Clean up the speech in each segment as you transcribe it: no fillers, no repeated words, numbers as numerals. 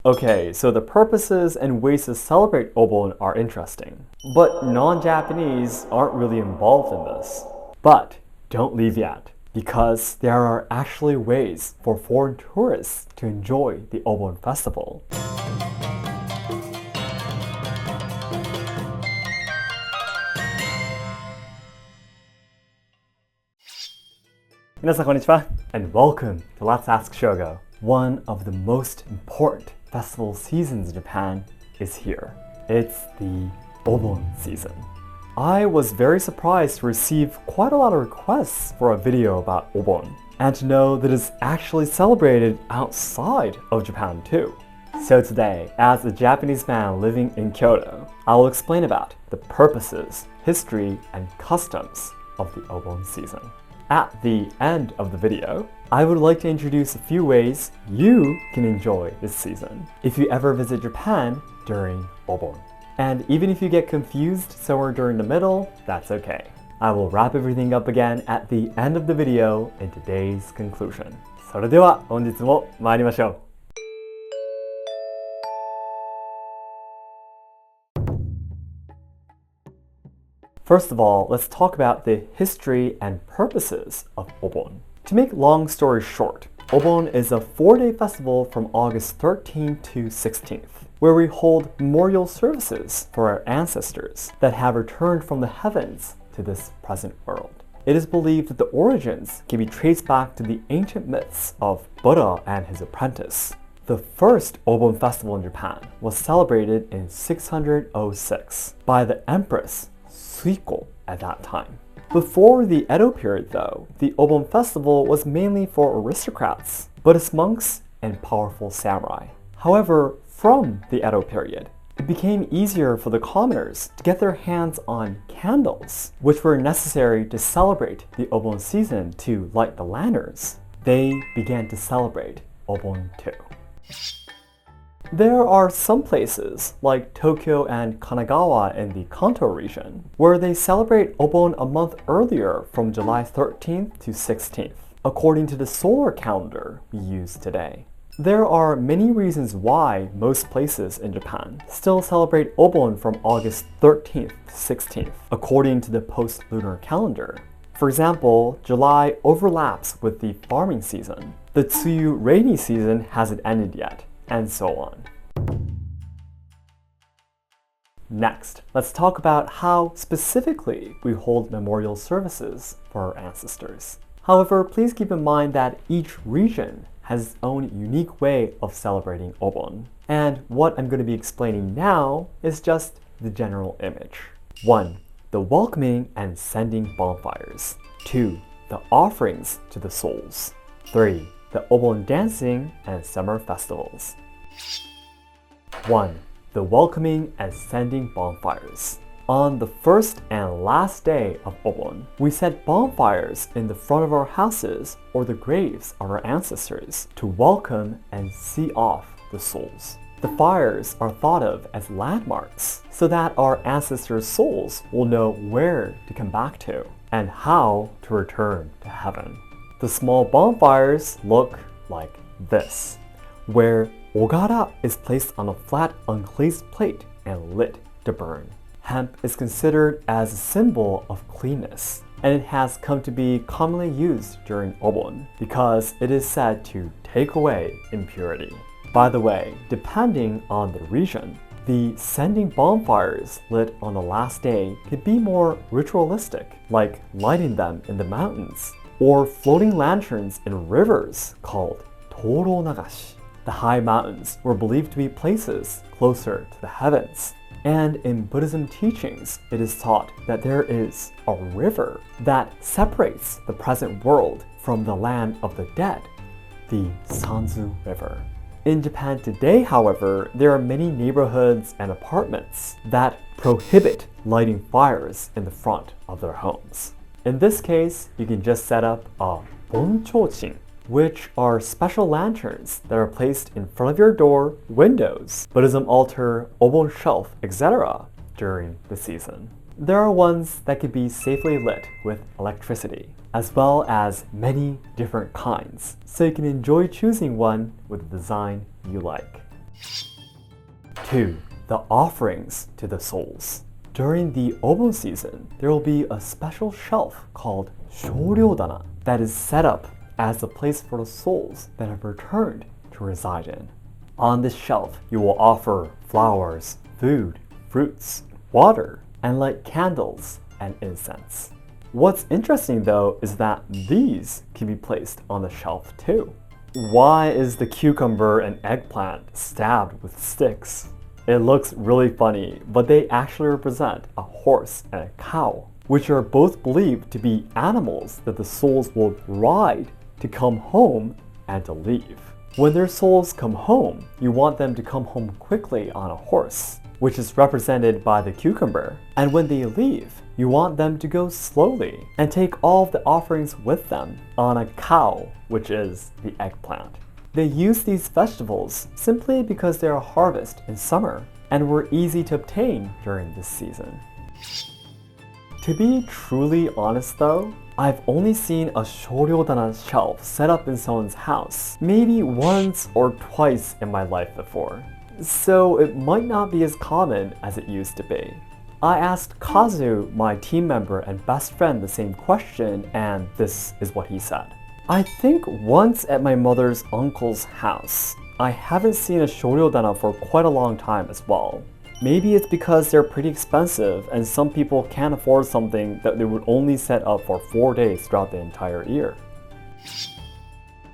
Okay, so the purposes and ways to celebrate Obon are interesting, but non-Japanese aren't really involved in this. But don't leave yet, because there are actually ways for foreign tourists to enjoy the Obon festival. 皆さんこんにちは and welcome to Let's Ask Shogo. One of the most important festival seasons in Japan is here. It's the Obon season. I was very surprised to receive quite a lot of requests for a video about Obon, and to know that it's actually celebrated outside of Japan too. So today, as a Japanese man living in Kyoto, I will explain about the purposes, history, and customs of the Obon season. At the end of the video, I would like to introduce a few ways you can enjoy this season if you ever visit Japan during Obon. And even if you get confused somewhere during the middle, that's okay. I will wrap everything up again at the end of the video in today's conclusion. それでは本日も参りましょう。First of all, let's talk about the history and purposes of Obon. To make long story short, Obon is a 4-day festival from August 13th to 16th, where we hold memorial services for our ancestors that have returned from the heavens to this present world. It is believed that the origins can be traced back to the ancient myths of Buddha and his apprentice. The first Obon festival in Japan was celebrated in 606 by the Empress Suiko at that time. Before the Edo period though, the Obon festival was mainly for aristocrats, Buddhist monks, and powerful samurai. However, from the Edo period, it became easier for the commoners to get their hands on candles, which were necessary to celebrate the Obon season to light the lanterns. They began to celebrate Obon too. There are some places, like Tokyo and Kanagawa in the Kanto region, where they celebrate Obon a month earlier from July 13th to 16th, according to the solar calendar we use today. There are many reasons why most places in Japan still celebrate Obon from August 13th to 16th, according to the post-lunar calendar. For example, July overlaps with the farming season. The Tsuyu rainy season hasn't ended yet, and so on. Next, let's talk about how specifically we hold memorial services for our ancestors. However, please keep in mind that each region has its own unique way of celebrating Obon. And what I'm going to be explaining now is just the general image. 1. The welcoming and sending bonfires. 2. The offerings to the souls. 3. The Obon dancing and summer festivals. 1. The welcoming and sending bonfires. On the first and last day of Obon, we set bonfires in the front of our houses or the graves of our ancestors to welcome and see off the souls. The fires are thought of as landmarks so that our ancestors' souls will know where to come back to and how to return to heaven. The small bonfires look like this, where ogara is placed on a flat unglazed plate and lit to burn. Hemp is considered as a symbol of cleanness, and it has come to be commonly used during Obon because it is said to take away impurity. By the way, depending on the region, the sending bonfires lit on the last day could be more ritualistic, like lighting them in the mountains, or floating lanterns in rivers called shōryō-nagashi. The high mountains were believed to be places closer to the heavens. And in Buddhism teachings, it is taught that there is a river that separates the present world from the land of the dead, the Sanzu River. In Japan today, however, there are many neighborhoods and apartments that prohibit lighting fires in the front of their homes. In this case, you can just set up a bonchōchin, which are special lanterns that are placed in front of your door, windows, Buddhism altar, Obon shelf, etc. during the season. There are ones that can be safely lit with electricity, as well as many different kinds, so you can enjoy choosing one with the design you like. 2. The offerings to the souls. During the Obon season, there will be a special shelf called shōryō-nagashi that is set up as a place for the souls that have returned to reside in. On this shelf, you will offer flowers, food, fruits, water, and light candles and incense. What's interesting though is that these can be placed on the shelf too. Why is the cucumber and eggplant stabbed with sticks? It looks really funny, but they actually represent a horse and a cow, which are both believed to be animals that the souls will ride to come home and to leave. When their souls come home, you want them to come home quickly on a horse, which is represented by the cucumber. And when they leave, you want them to go slowly and take all of the offerings with them on a cow, which is the eggplant. They use these vegetables simply because they are a harvest in summer and were easy to obtain during this season. To be truly honest though, I've only seen a shōryō-nagashi shelf set up in someone's house maybe once or twice in my life before, so it might not be as common as it used to be. I asked Kazu, my team member and best friend, the same question, and this is what he said. I think once at my mother's uncle's house. I haven't seen a shōryō-nagashi for quite a long time as well. Maybe it's because they're pretty expensive and some people can't afford something that they would only set up for 4 days throughout the entire year.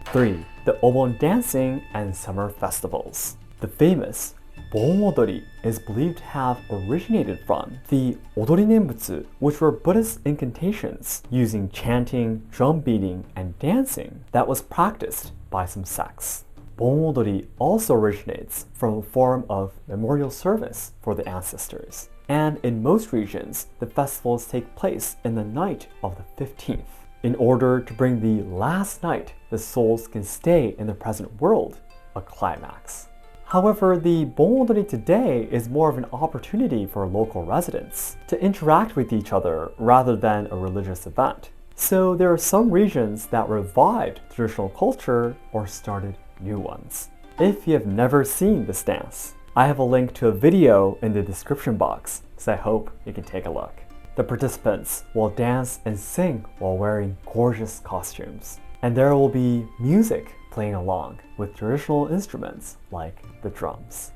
3. The Obon dancing and summer festivals. The famous Bon-odori is believed to have originated from the odori nenbutsu, which were Buddhist incantations using chanting, drum beating, and dancing that was practiced by some sects. Bon-odori also originates from a form of memorial service for the ancestors, and in most regions, the festivals take place in the night of the 15th, in order to bring the last night the souls can stay in the present world a climax. However, the Bon-odori today is more of an opportunity for local residents to interact with each other rather than a religious event. So there are some regions that revived traditional culture or started new ones. If you have never seen this dance, I have a link to a video in the description box, so I hope you can take a look. The participants will dance and sing while wearing gorgeous costumes, and there will be music playing along with traditional instruments like the drums.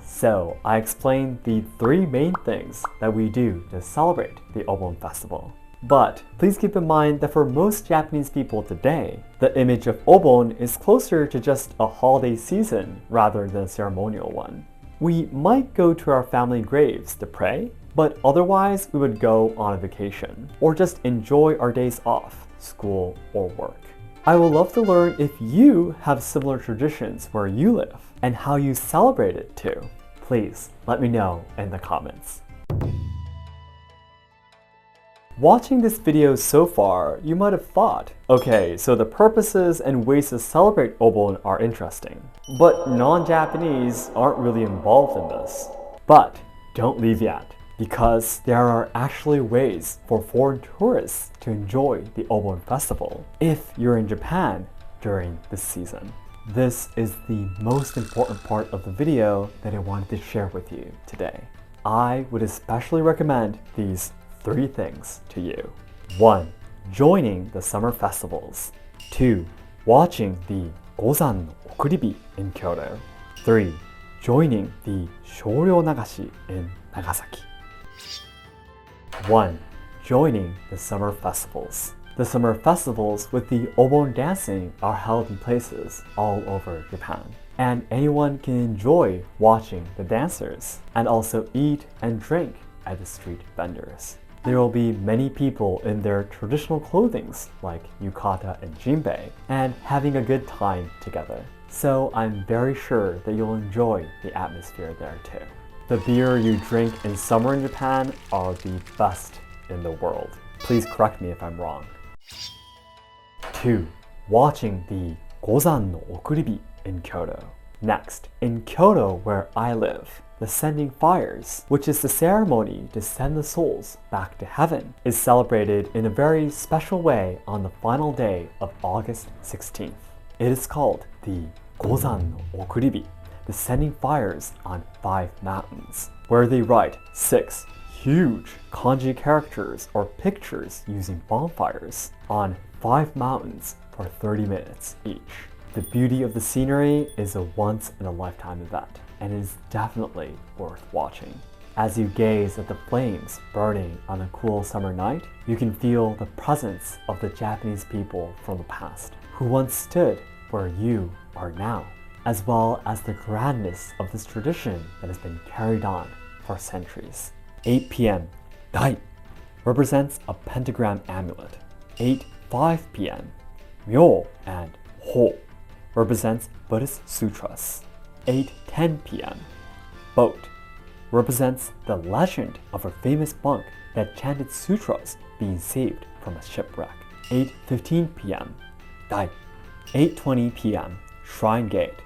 So I explained the 3 main things that we do to celebrate the Obon festival. But please keep in mind that for most Japanese people today, the image of Obon is closer to just a holiday season rather than a ceremonial one. We might go to our family graves to pray, but otherwise we would go on a vacation or just enjoy our days off, school or work. I would love to learn if you have similar traditions where you live and how you celebrate it too. Please let me know in the comments. Watching this video so far, you might have thought, okay, so the purposes and ways to celebrate Obon are interesting, but non-Japanese aren't really involved in this. But don't leave yet, because there are actually ways for foreign tourists to enjoy the Obon festival if you're in Japan during this season. This is the most important part of the video that I wanted to share with you today. I would especially recommend these 3 things to you. 1. Joining the summer festivals. 2. Watching the gozan-okuribi in Kyoto. 3. Joining the shōryō-nagashi in Nagasaki. 1. Joining the summer festivals. The summer festivals with the Obon dancing are held in places all over Japan, and anyone can enjoy watching the dancers and also eat and drink at the street vendors. There will be many people in their traditional clothings like yukata and jinbei and having a good time together. So I'm very sure that you'll enjoy the atmosphere there too. The beer you drink in summer in Japan are the best in the world. Please correct me if I'm wrong. 2. Watching the gozan-okuribi in Kyoto. Next, in Kyoto where I live, the sending fires, which is the ceremony to send the souls back to heaven, is celebrated in a very special way on the final day of August 16th. It is called the gozan-okuribi, the sending fires on 5 mountains, where they write 6 huge kanji characters or pictures using bonfires on 5 mountains for 30 minutes each. The beauty of the scenery is a once-in-a-lifetime event, and it is definitely worth watching. As you gaze at the flames burning on a cool summer night, you can feel the presence of the Japanese people from the past, who once stood where you are now, as well as the grandness of this tradition that has been carried on for centuries. 8 p.m. Dai represents a pentagram amulet. 8:05 p.m. Myo and Ho represents Buddhist sutras. 8:10 p.m. Boat represents the legend of a famous monk that chanted sutras being saved from a shipwreck. 8:15 p.m. Dai. 8:20 p.m. Shrine Gate,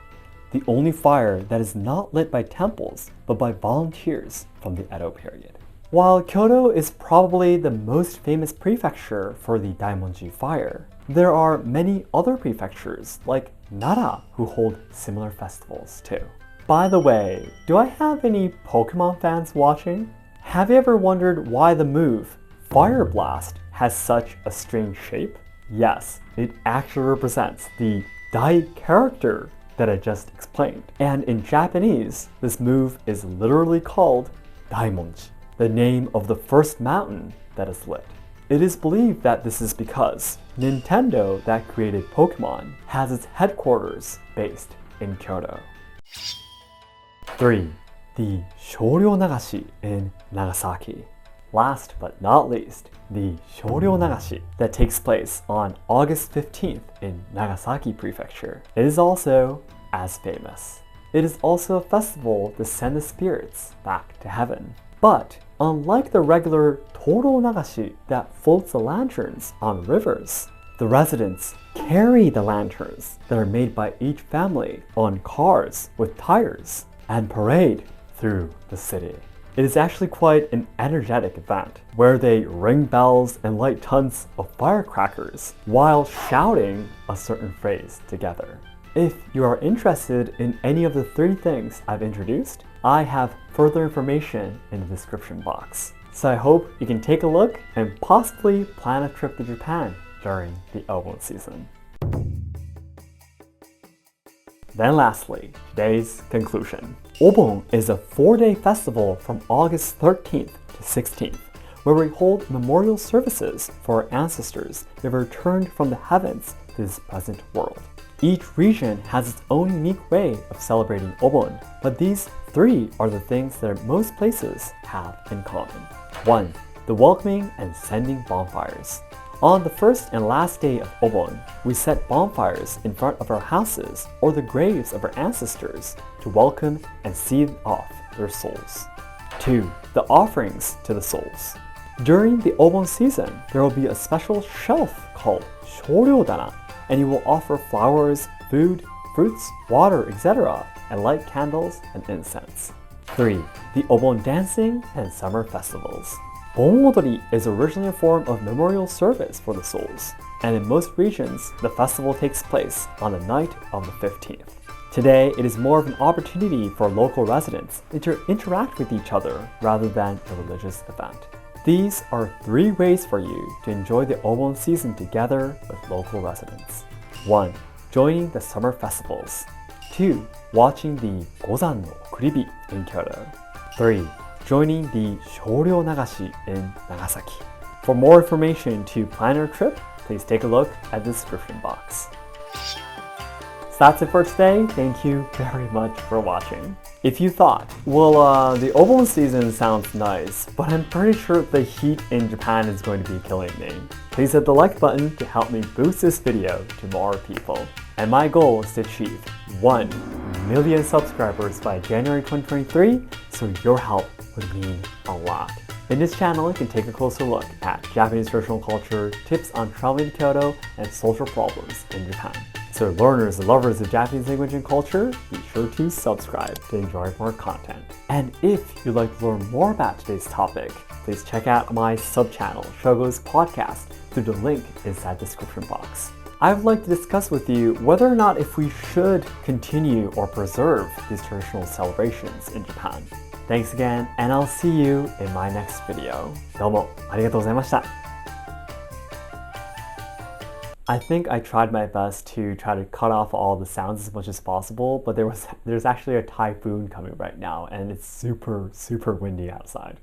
the only fire that is not lit by temples but by volunteers from the Edo period. While Kyoto is probably the most famous prefecture for the Daimonji fire, there are many other prefectures like Nara who hold similar festivals too. By the way, do I have any Pokemon fans watching? Have you ever wondered why the move Fire Blast has such a strange shape? Yes, it actually represents the Dai character that I just explained. And in Japanese, this move is literally called Daimonji, the name of the first mountain that is lit. It is believed that this is because Nintendo, that created Pokemon, has its headquarters based in Kyoto. 3. The shōryō-nagashi in Nagasaki. Last but not least, the shōryō-nagashi that takes place on August 15th in Nagasaki Prefecture. It is also as famous. It is also a festival to send the spirits back to heaven. But unlike the regular toro-nagashi that floats the lanterns on rivers, the residents carry the lanterns that are made by each family on cars with tires and parade through the city. It is actually quite an energetic event where they ring bells and light tons of firecrackers while shouting a certain phrase together. If you are interested in any of the 3 things I've introduced, I have further information in the description box. So I hope you can take a look and possibly plan a trip to Japan during the Obon season. Then lastly, today's conclusion. Obon is a 4-day festival from August 13th to 16th, where we hold memorial services for our ancestors that have returned from the heavens to this present world. Each region has its own unique way of celebrating Obon, but these 3 are the things that most places have in common. 1. The welcoming and sending bonfires. On the first and last day of Obon, we set bonfires in front of our houses or the graves of our ancestors to welcome and send off their souls. 2. The offerings to the souls. During the Obon season, there will be a special shelf called shōryō-dana, and you will offer flowers, food, fruits, water, etc., and light candles and incense. 3. The Obon dancing and summer festivals. Bon-odori is originally a form of memorial service for the souls, and in most regions, the festival takes place on the night of the 15th. Today, it is more of an opportunity for local residents to interact with each other rather than a religious event. These are 3 ways for you to enjoy the Obon season together with local residents. 1. Joining the summer festivals. 2. Watching the gozan-okuribi in Kyoto. 3. Joining the shōryō-nagashi in Nagasaki. For more information to plan your trip, please take a look at the description box. So that's it for today. Thank you very much for watching. If you thought, well, the Obon season sounds nice, but I'm pretty sure the heat in Japan is going to be killing me, please hit the like button to help me boost this video to more people. And my goal is to achieve 1 million subscribers by January 2023, so your help would mean a lot. In this channel, you can take a closer look at Japanese traditional culture, tips on traveling to Kyoto, and social problems in Japan. So learners and lovers of Japanese language and culture, be sure to subscribe to enjoy more content. And if you'd like to learn more about today's topic, please check out my sub-channel, Shogo's podcast, through the link inside the description box. I'd like to discuss with you whether or not if we should continue or preserve these traditional celebrations in Japan. Thanks again, and I'll see you in my next video. どうもありがとうございました。I think I tried my best to try to cut off all the sounds as much as possible, but there's actually a typhoon coming right now, and it's super windy outside.